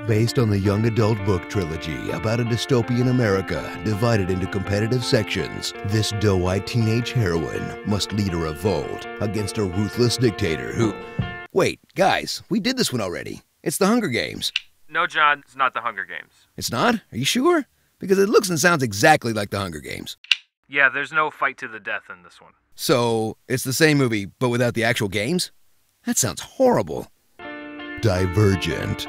Based on the young adult book trilogy about a dystopian America divided into competitive sections, this doe-eyed teenage heroine must lead a revolt against a ruthless dictator who... Wait, guys, we did this one already. It's the Hunger Games. No, John, it's not the Hunger Games. It's not? Are you sure? Because it looks and sounds exactly like the Hunger Games. Yeah, there's no fight to the death in this one. So, it's the same movie, but without the actual games? That sounds horrible. Divergent.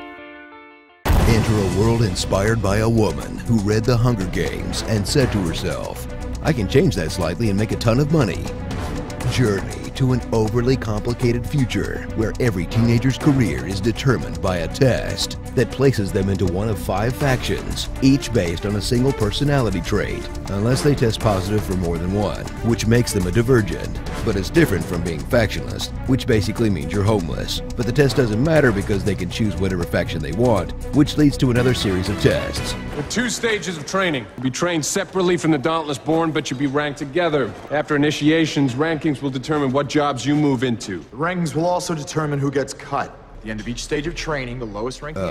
Enter a world inspired by a woman who read the Hunger Games and said to herself, I can change that slightly and make a ton of money. Journey to an overly complicated future where every teenager's career is determined by a test that places them into one of 5 factions, each based on a single personality trait, unless they test positive for more than one, which makes them a divergent. But it's different from being factionless, which basically means you're homeless. But the test doesn't matter because they can choose whatever faction they want, which leads to another series of tests. With 2 stages of training. You'll be trained separately from the Dauntless Born, but you'll be ranked together. After initiations, rankings will determine what jobs you move into. The rankings will also determine who gets cut. At the end of each stage of training, the lowest ranking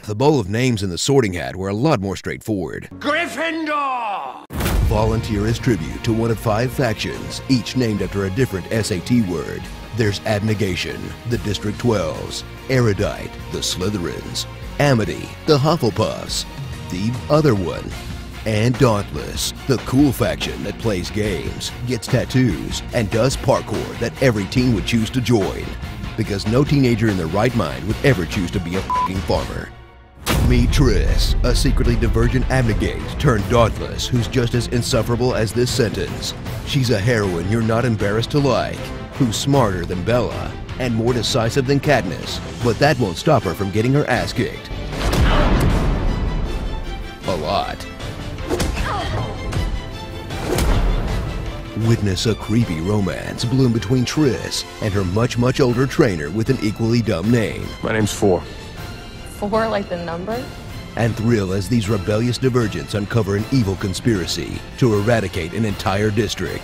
The bowl of names in the sorting hat were a lot more straightforward. Gryffindor! Volunteer as tribute to one of 5 factions, each named after a different SAT word. There's Abnegation, the District 12s, Erudite, the Slytherins, Amity, the Hufflepuffs, the other one, and Dauntless, the cool faction that plays games, gets tattoos, and does parkour that every teen would choose to join. Because no teenager in their right mind would ever choose to be a f***ing farmer. Meet Triss, a secretly divergent abnegate turned Dauntless who's just as insufferable as this sentence. She's a heroine you're not embarrassed to like, who's smarter than Bella, and more decisive than Katniss, but that won't stop her from getting her ass kicked. A lot. Witness a creepy romance bloom between Triss and her much older trainer with an equally dumb name. My name's 4. 4 like the number? And thrill as these rebellious divergents uncover an evil conspiracy to eradicate an entire district.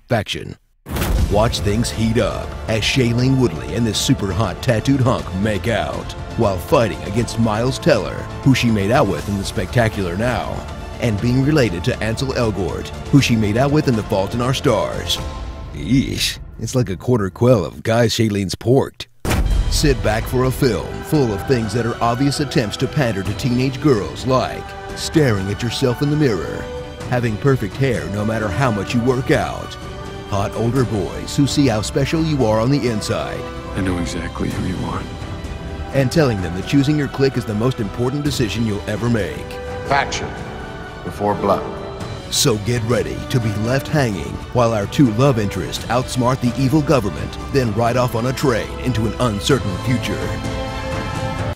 Faction. Watch things heat up as Shailene Woodley and this super hot tattooed hunk make out while fighting against Miles Teller, who she made out with in The Spectacular Now, and being related to Ansel Elgort, who she made out with in The Fault in Our Stars. Yeesh, it's like a quarter quell of guys Shailene's porked. Sit back for a film full of things that are obvious attempts to pander to teenage girls, like staring at yourself in the mirror, having perfect hair no matter how much you work out, hot older boys who see how special you are on the inside, I know exactly who you are. and telling them that choosing your clique is the most important decision you'll ever make. Faction. Before blood. So get ready to be left hanging while our 2 love interests outsmart the evil government, then ride off on a train into an uncertain future.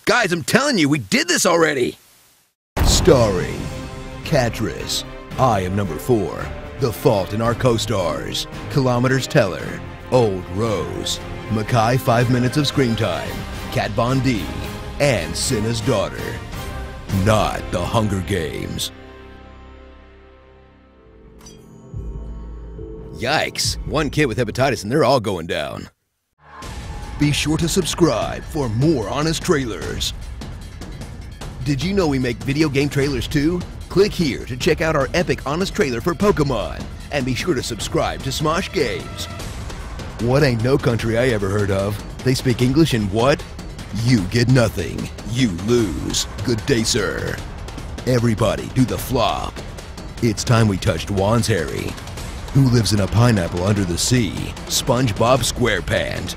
Guys, I'm telling you, we did this already! Starring Catrice, I am number 4, The Fault in Our Co-Stars, Kilometers Teller, Old Rose, Mackay 5 minutes of screen time, Kat Von D, and Cinna's daughter. Not the Hunger Games. Yikes, 1 kid with hepatitis and they're all going down. Be sure to subscribe for more honest trailers. Did you know we make video game trailers too? Click here to check out our epic honest trailer for Pokemon, and be sure to subscribe to Smosh Games. What ain't no country I ever heard of? They speak English and what? You get nothing. You lose. Good day, sir. Everybody do the flop. It's time we touched Juan's Harry. Who lives in a pineapple under the sea? SpongeBob SquarePants.